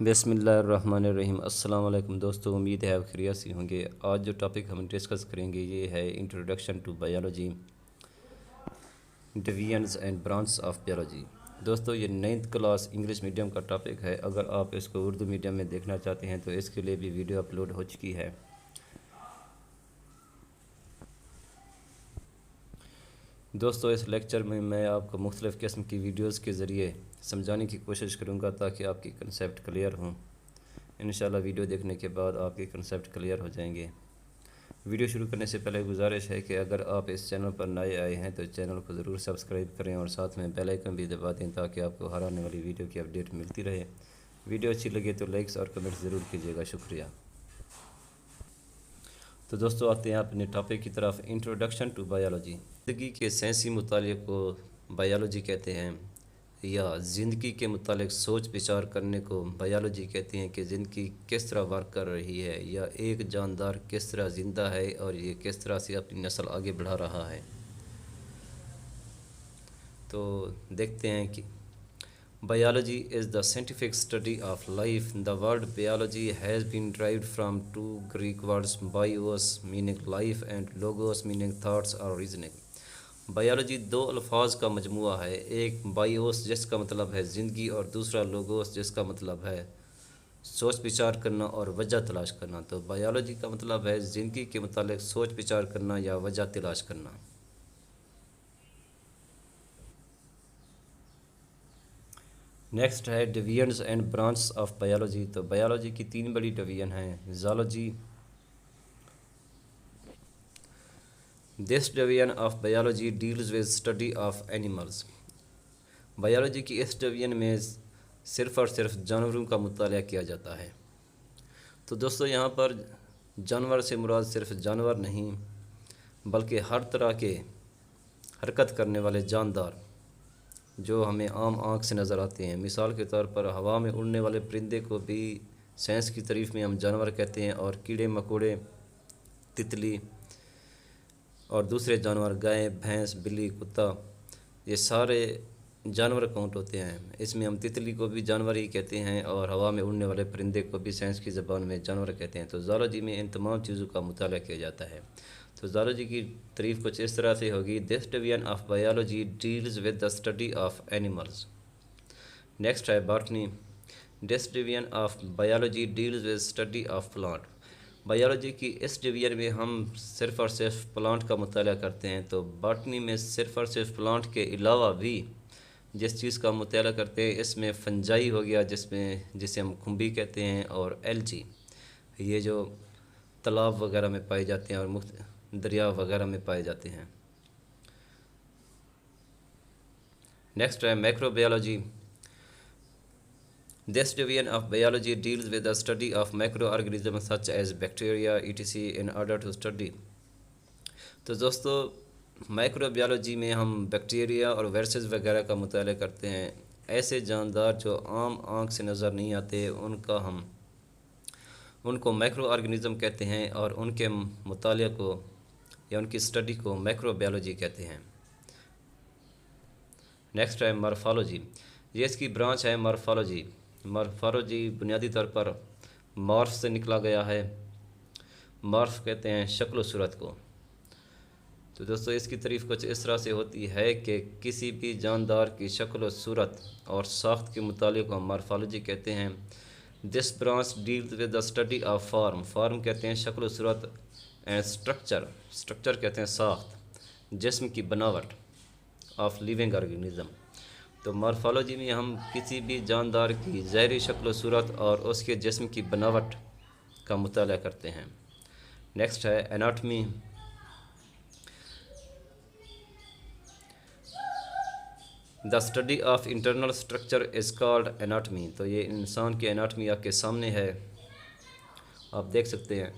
बिस्मिल्लाहिर्रहमानिर्रहीम। अस्सलाम वालेकुम दोस्तों, उम्मीद है आप खैरियत से होंगे। आज जो टॉपिक हम डिस्कस करेंगे ये है introduction to biology, divisions and branch of biology. दोस्तों ये 9th क्लास इंग्लिश मीडियम का टॉपिक है। अगर आप इसको उर्दू मीडियम में देखना चाहते हैं तो इसके लिए भी वीडियो अपलोड हो चुकी है। दोस्तों इस लेक्चर में मैं आपको मुख्तलिफ़ किस्म की वीडियोस के ज़रिए समझाने की कोशिश करूंगा ताकि आपकी कंसेप्ट क्लियर हों। इंशाल्लाह वीडियो देखने के बाद आपके कंसेप्ट क्लियर हो जाएंगे। वीडियो शुरू करने से पहले गुजारिश है कि अगर आप इस चैनल पर नए आए हैं तो चैनल को ज़रूर सब्सक्राइब करें और साथ में बेल आइकन भी दबा दें ताकि आपको हर आने वाली वीडियो की अपडेट मिलती रहे। वीडियो अच्छी लगे तो लाइक्स और कमेंट्स ज़रूर कीजिएगा, शुक्रिया। तो दोस्तों आते हैं अपने टॉपिक की तरफ, इंट्रोडक्शन टू बायोलॉजी। ज़िंदगी के साइंसी मुताले को बायोलॉजी कहते हैं, या ज़िंदगी के मुतालिक सोच विचार करने को बायोलॉजी कहते हैं कि ज़िंदगी किस तरह वर्क कर रही है, या एक जानदार किस तरह ज़िंदा है और ये किस तरह से अपनी नस्ल आगे बढ़ा रहा है। तो देखते हैं कि Biology is the scientific study of life. The word biology has been derived from two Greek words, bios meaning life and logos meaning thoughts or reasoning. Biology दो अल्फाज का मजमुआ है, एक बायोस जिसका मतलब है ज़िंदगी और दूसरा लोगोस जिसका मतलब है सोच विचार करना और वजह तलाश करना। तो बायोलॉजी का मतलब है ज़िंदगी के मुतालिक सोच विचार करना या वजह तलाश करना। नेक्स्ट है divisions and branch of biology. तो बायोलॉजी की तीन बड़ी डिवीजन हैं। Zoology, this division of biology deals with study of animals. Biology की इस डिवीजन में सिर्फ़ और सिर्फ जानवरों का मुताला किया जाता है। तो दोस्तों यहाँ पर जानवर से मुराद सिर्फ जानवर नहीं बल्कि हर तरह के हरकत करने वाले जानदार जो हमें आम आँख से नज़र आते हैं। मिसाल के तौर पर हवा में उड़ने वाले परिंदे को भी साइंस की तारीफ़ में हम जानवर कहते हैं, और कीड़े मकोड़े, तितली और दूसरे जानवर, गाय, भैंस, बिल्ली, कुत्ता, ये सारे जानवर काउंट होते हैं। इसमें हम तितली को भी जानवर ही कहते हैं और हवा में उड़ने वाले परिंदे को भी साइंस की ज़बान में जानवर कहते हैं। तो ज़ूलॉजी में इन तमाम चीज़ों का मुताला किया जाता है। तो ज़ूलॉजी की तारीफ़ कुछ इस तरह से होगी, this division of biology deals with the study of animals. Next है botany, this division of biology deals with study of plant. Biology की इस डिवीजन में हम सिर्फ़ और सिर्फ प्लांट का मुताला करते हैं। तो बॉटनी में सिर्फ़ और सिर्फ प्लांट के अलावा भी जिस चीज़ का मुताला करते हैं इसमें फंजाई हो गया, जिसे हम खुम्बी कहते हैं, और एल्गी, ये जो तालाब वगैरह में पाए जाते हैं और दरिया वगैरह में पाए जाते हैं। नेक्स्ट है microbiology, this division of biology deals with the study of micro organism such as bacteria etc in order to study. तो दोस्तों माइक्रोबायोलॉजी में हम बैक्टीरिया और वायरसेस वगैरह का मुताला करते हैं। ऐसे जानदार जो आम आँख से नज़र नहीं आते उनको माइक्रो ऑर्गेनिज़म कहते हैं, और उनके मुताले को या उनकी स्टडी को माइक्रोबायोलॉजी कहते हैं। नेक्स्ट है मॉर्फोलॉजी, ये इसकी ब्रांच है मॉर्फोलॉजी। मॉर्फोलॉजी बुनियादी तौर पर मॉर्फ से निकला गया है। मॉर्फ कहते हैं शक्ल सूरत को। तो दोस्तों इसकी तारीफ़ कुछ इस तरह से होती है कि किसी भी जानदार की शक्ल और सूरत और साख्त के मुतालिक को हम मॉर्फोलॉजी कहते हैं। This branch deals with the study of form. Form कहते हैं शक्ल सूरत, एंड स्ट्रक्चर कहते हैं साख्त, जिस्म की बनावट, ऑफ लिविंग ऑर्गेनिज्म। तो मॉर्फोलॉजी में हम किसी भी जानदार की ज़ाहिरी शक्ल सूरत और उसके जिस्म की बनावट का मुताला करते हैं। नेक्स्ट है anatomy, the study of internal structure is called anatomy. तो ये इंसान की एनाटमी आपके सामने है, आप देख सकते हैं।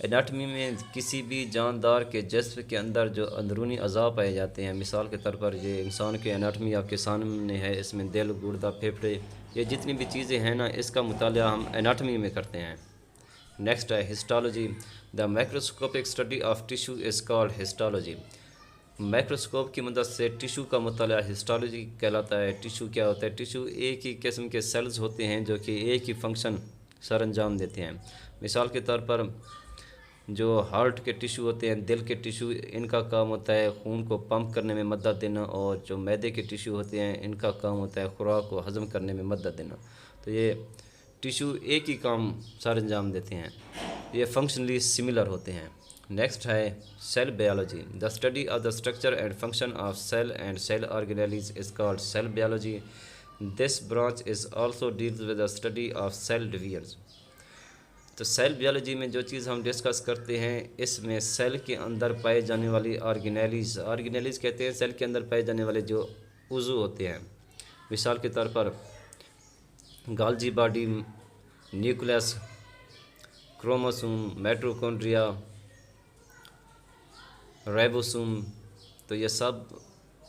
एनाटमी में किसी भी जानदार के जिस्म के अंदर जो अंदरूनी अज़ा पाए जाते हैं, मिसाल के तौर पर ये इंसान की एनाटमी आपके सामने है। इसमें दिल, गुर्दा, फेफड़े, ये जितनी भी चीज़ें हैं ना, इसका मुताला हम एनाटमी में करते हैं। नेक्स्ट है histology, the microscopic study of tissue is called histology. Microscope की मदद से टिशू का मुताला हिस्टोलॉजी कहलाता है। टिशू क्या होता है? टिशू एक ही किस्म के सेल्स होते हैं जो कि एक ही फंक्शन सर अंजाम देते हैं। मिसाल के तौर पर जो हार्ट के टिशू होते हैं, दिल के टिशू, इनका काम होता है खून को पंप करने में मदद देना, और जो मैदे के टिशू होते हैं इनका काम होता है खुराक को हज़म करने में मदद देना। तो ये टिशू एक ही काम सर अंजाम देते हैं, ये फंक्शनली सिमिलर होते हैं। नेक्स्ट है cell biology. The study of the structure and function of cell and cell organelles is called cell biology. This branch is also deals with the study of cell divisions. तो cell biology में जो चीज़ हम discuss करते हैं, इसमें cell के अंदर पाए जाने वाली ऑर्गेनेल्स कहते हैं सेल के अंदर पाए जाने वाले जो उज़ू होते हैं। मिसाल के तौर पर गाल्जी body, nucleus, chromosome, mitochondria, ribosome, तो ये सब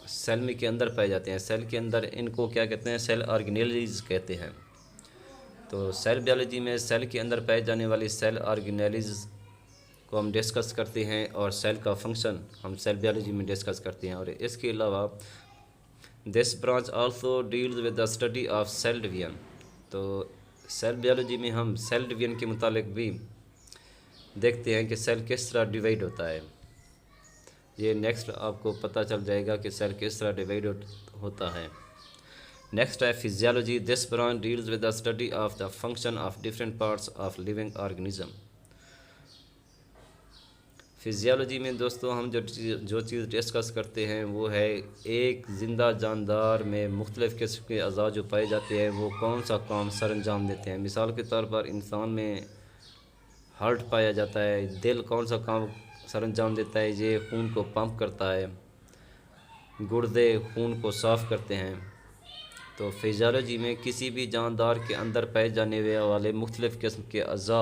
सेल में के अंदर पाए जाते हैं। सेल के अंदर इनको क्या कहते हैं? सेल ऑर्गेनेल्स कहते हैं। तो सेल बायोलॉजी में सेल के अंदर पाए जाने वाली सेल ऑर्गेनेल्स को हम डिस्कस करते हैं, और सेल का फंक्शन हम सेल बायोलॉजी में डिस्कस करते हैं। और इसके अलावा this branch also deals with the study of cell division. तो सेल बायोलॉजी में हम सेल डिवीजन के मुतालिक भी देखते हैं कि सेल किस तरह डिवाइड होता है। ये नेक्स्ट आपको पता चल जाएगा कि सेल किस तरह डिवाइड होता है। नेक्स्ट है physiology. This branch deals with the study of the function of different parts of living organism. Physiology में दोस्तों हम जो चीज़ डिस्कस करते हैं वो है एक ज़िंदा जानदार में मुख्तलिफ़ किस्म के अज़ा जो पाए जाते हैं वो कौन सा काम सर अंजाम देते हैं। मिसाल के तौर पर इंसान में हार्ट पाया जाता है, दिल कौन सा काम सर अंजाम देता है? ये खून को पंप करता है, गुर्दे खून को साफ़ करते हैं। तो फिजियोलॉजी में किसी भी जानदार के अंदर पाए जाने वाले मुख्तलिफ़ किस्म के अज़ा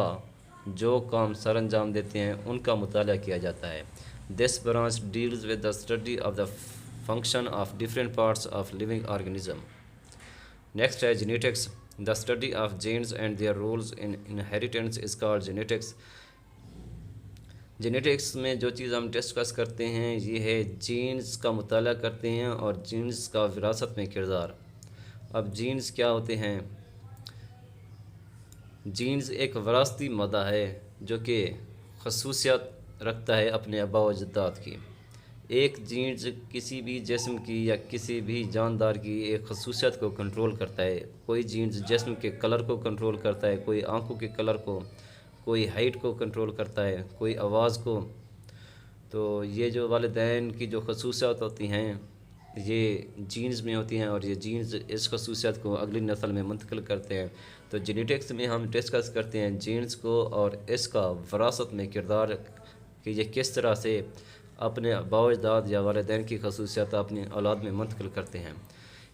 जो काम सर अंजाम देते हैं उनका मुताला किया जाता है। This branch deals with the study of the function of different parts of living organism. Next है genetics. The study of genes and their roles in inheritance is called genetics. Genetics में जो चीज़ हम डिस्कस करते हैं ये है jeans का मुताला करते हैं और जीन्स का विरासत में किरदार। अब जीन्स क्या होते हैं? जीन्स एक विरासती मादा है जो कि खसूसियत रखता है अपने आबा व अजदाद की। एक जीन्स किसी भी जिस्म की या किसी भी जानदार की एक खसूसियत को कंट्रोल करता है। कोई जीन्स जिस्म के कलर को कंट्रोल करता है, कोई आंखों के कलर को, कोई हाइट को कंट्रोल करता है, कोई आवाज़ को। तो ये जो वालिदैन की जो खसूसियत होती हैं ये जीन्स में होती हैं, और ये जीन्स इस खसूसियत को अगली नस्ल में मुंतकिल करते हैं। तो जेनेटिक्स में हम डिस्कस करते हैं जीन्स को और इसका विरासत में किरदार कि ये किस तरह से अपने आबा-ओ-अजदाद या वालिदैन की खसूसियत अपनी औलाद में मुंतकिल करते हैं।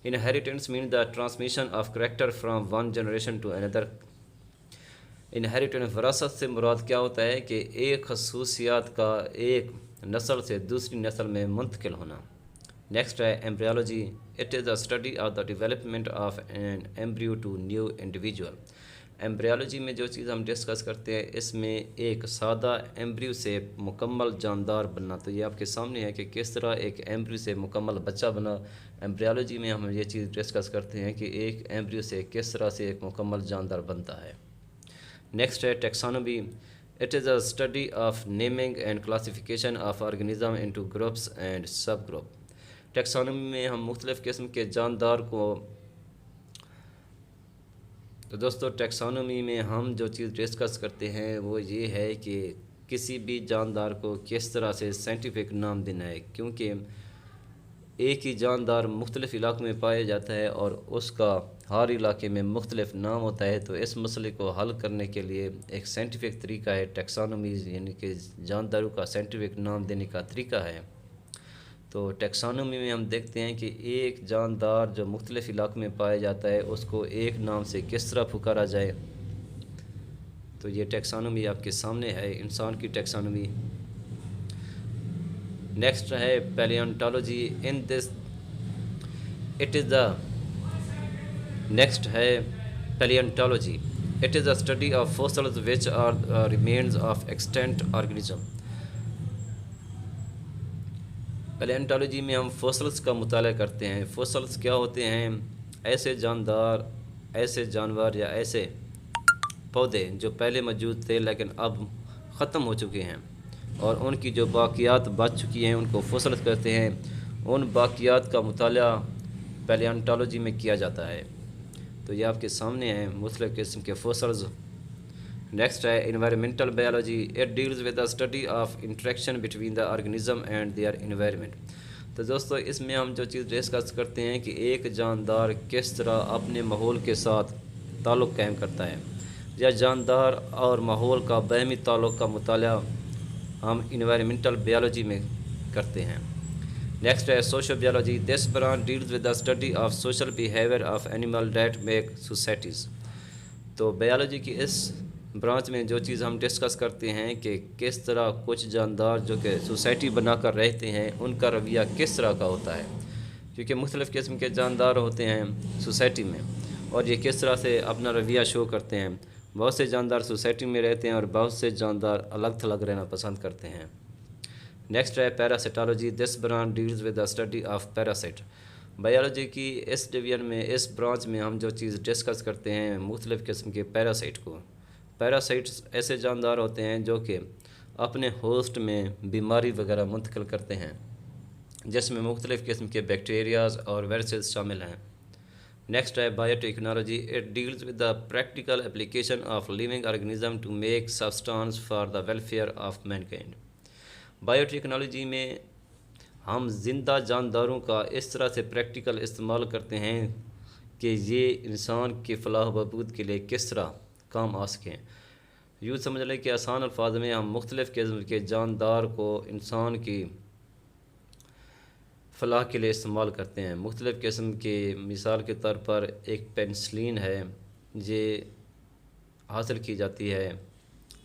Inheritance mean the transmission of character from one generation to another. Inheritance विरासत से मुराद क्या होता है कि एक खसूसियात का एक नस्ल से दूसरी नस्ल में मुंतकिल होना। नेक्स्ट है embryology. It is the study of the development of an embryo to new individual. Embryology में जो चीज़ हम डिस्कस करते हैं इसमें एक सादा एम्ब्रियो से मुकम्मल जानदार बनना। तो ये आपके सामने है कि किस तरह एक एम्ब्रियो से मुकम्मल बच्चा बना। एम्ब्रियोलॉजी में हम ये चीज़ डिस्कस करते हैं कि एक एम्ब्रियो से किस तरह से एक मुकम्मल जानदार बनता है। नेक्स्ट है taxonomy. It is a study of naming and classification of organism into groups and सब ग्रुप। टेक्सोनोमी में हम मुख्तलिफ़ किस्म के जानदार को, तो दोस्तों टेक्सोनोमी में हम जो चीज़ डिस्कस करते हैं वो ये है कि किसी भी जानदार को किस तरह से साइंटिफिक नाम देना है, क्योंकि एक ही जानदार मुख्तलिफ़ इलाक़ों में पाया जाता है और उसका हर इलाके में मुख्तलिफ़ नाम होता है। तो इस मसले को हल करने के लिए एक साइंटिफिक तरीका है टेक्सोनोमी, यानी कि जानदारों का साइंटिफिक नाम देने का तरीका है। तो टेक्सोनोमी में हम देखते हैं कि एक जानदार जो मुख्तलिफ़ इलाक़ों में पाया जाता है उसको एक नाम से किस तरह पुकारा जाए। तो ये टेक्सोनोमी आपके सामने है, इंसान की टेक्सोनोमी। नेक्स्ट है palaeontology. In this it is the next है palaeontology. It is the study of fossils which are remains of extant organism. Palaeontology में हम फॉसिल्स का मुताला करते हैं। फॉसिल्स क्या होते हैं? ऐसे जानवर या ऐसे पौधे जो पहले मौजूद थे लेकिन अब ख़त्म हो चुके हैं और उनकी जो बाक़ियात बच चुकी हैं उनको फॉसिल्स कहते हैं। उन बाक़ियात का मुताला पैलियोंटोलॉजी में किया जाता है। तो ये आपके सामने हैं मुख्तलिफ़ किस्म के फॉसिल्स। नेक्स्ट है environmental biology. It deals with the study of interaction between the organism and their environment. तो दोस्तों इसमें हम जो चीज़ डिस्कस करते हैं कि एक जानदार किस तरह अपने माहौल के साथ ताल्लुक़ कायम करता है, या जानदार और माहौल का बाहमी ताल्लुक़ का मुताला हम एनवायरमेंटल बायोलॉजी में करते हैं। नेक्स्ट है social biology. This branch deals with the study of social behaviour of animal that make societies. तो बायोलॉजी की इस ब्रांच में जो चीज़ हम डिस्कस करते हैं कि किस तरह कुछ जानदार जो कि सोसाइटी बनाकर रहते हैं उनका रवैया किस तरह का होता है, क्योंकि मुख्तलिफ़ किस्म के जानदार होते हैं सोसाइटी में और ये किस तरह से अपना रवैया शो करते हैं। बहुत से जानदार सोसाइटी में रहते हैं और बहुत से जानदार अलग थलग रहना पसंद करते हैं। नेक्स्ट है parasitology. This branch deals with the study of Parachute. Biology की इस डिवीजन में, इस ब्रांच में हम जो चीज़ डिस्कस करते हैं मुख्तलिफ़ किस्म के पैरासाइट को। पैरासाइट्स ऐसे जानदार होते हैं जो कि अपने होस्ट में बीमारी वगैरह मुंतकिल करते हैं, जिसमें मुख्तलिफ़ किस्म के बैक्टीरियाज और वायरसेस शामिल हैं। नेक्स्ट है biotechnology. It deals with the practical application of living organism to make substance for the welfare of mankind. Biotechnology में हम जिंदा जानदारों का इस तरह से प्रैक्टिकल इस्तेमाल करते हैं कि ये इंसान की फलाह बहबूद के लिए किस तरह काम आ सकें। यूँ समझ लें कि आसान अल्फाज में हम मुख्तलिफ़ किस्म के जानदार को इंसान की फलाह के लिए इस्तेमाल करते हैं। मुख्तलिफ़ किस्म के, मिसाल के तौर पर एक पेनिसिलिन है, ये हासिल की जाती है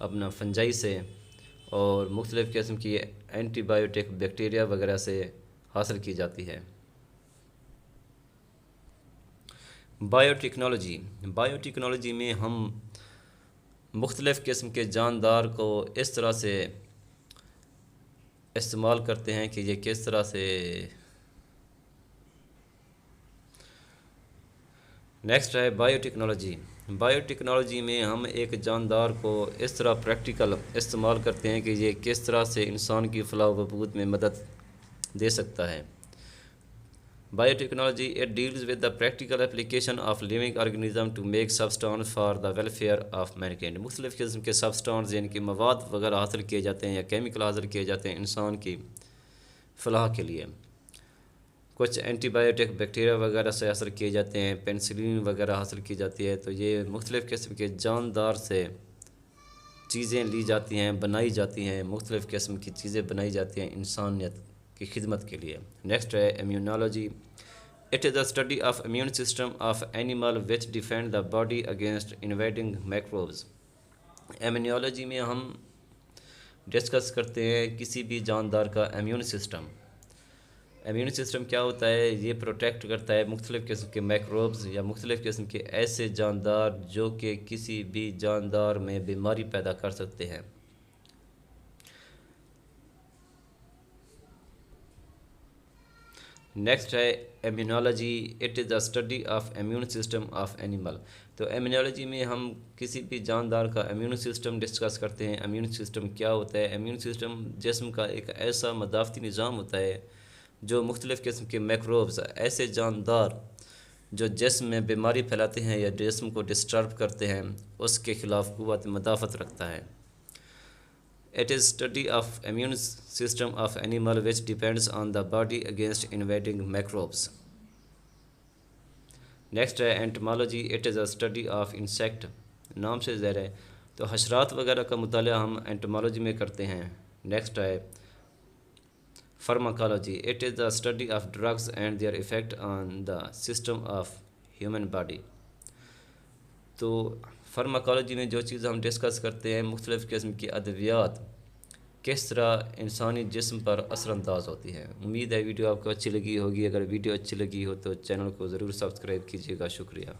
अपना फंजाई से, और मुख्तलिफ़ किस्म की एंटीबायोटिक बैक्टीरिया वगैरह से हासिल की जाती है। बायोटेक्नोलॉजी में हम मुख्तलिफ़ किस्म के जानदार को इस तरह से इस्तेमाल करते हैं कि ये किस तरह से। नेक्स्ट है बायोटेक्नोलॉजी में हम एक जानदार को इस तरह प्रैक्टिकल इस्तेमाल करते हैं कि ये किस तरह से इंसान की फलाह व बहबूद में मदद दे सकता है। Biotechnology it deals with the practical application of living organism to make substance for the welfare of mankind. मुख्तलिफ़ किस्म के सब्सटेंस यानी कि मवाद वगैरह हासिल किए जाते हैं या केमिकल हासिल किए जाते हैं इंसान की फलाह के लिए। कुछ एंटीबायोटिक बैक्टीरिया वगैरह से हासिल किए जाते हैं, पेनिसिलिन वगैरह हासिल की जाती है। तो ये मुख्तलिफ़ किस्म के जानदार से चीज़ें ली जाती हैं, बनाई जाती हैं, मुख्तलिफ़ किस्म की चीज़ें बनाई जाती हैं इंसानियत की खिदमत के लिए। नेक्स्ट है immunology. It is the study of immune system of animal which defend the body against invading microbes. Immunology में हम डिस्कस करते हैं किसी भी जानदार का इम्यून सिस्टम। इम्यून सिस्टम क्या होता है? ये प्रोटेक्ट करता है मुख्तलिफ़ किस्म के माइक्रोब्स या मुख्तलिफ़ किस्म के ऐसे जानदार जो कि किसी भी जानदार में बीमारी पैदा कर सकते हैं। नेक्स्ट है immunology. It is the study of immune system of animal. तो इम्यूनोलॉजी में हम किसी भी जानदार का इम्यून सिस्टम डिस्कस करते हैं। इम्यून सिस्टम क्या होता है? इम्यून सिस्टम जिस्म का एक ऐसा मदाफ़ती निज़ाम होता है जो मुख्तलिफ़ किस्म के माइक्रोब्स, ऐसे जानदार जो जिस्म में बीमारी फैलाते हैं या जिस्म को डिस्टर्ब करते हैं, उसके ख़िलाफ़ क़ुव्वत मदाफ़त रखता है। It is study of immune system of animal which depends on the body against invading microbes. Next है entomology. It is a study of insect. नाम से ज़ाहिर है तो हशरात वगैरह का मुताला हम एंटोमोलॉजी में करते हैं। नेक्स्ट है pharmacology. It is the study of drugs and their effect on the system of human body. तो फार्माकोलॉजी में जो चीज़ हम डिस्कस करते हैं मुख्तलिफ़ किस्म की अद्वियात किस तरह इंसानी जिस्म पर असरअंदाज होती है। उम्मीद है वीडियो आपको अच्छी लगी होगी। अगर वीडियो अच्छी लगी हो तो चैनल को ज़रूर सब्सक्राइब कीजिएगा। शुक्रिया।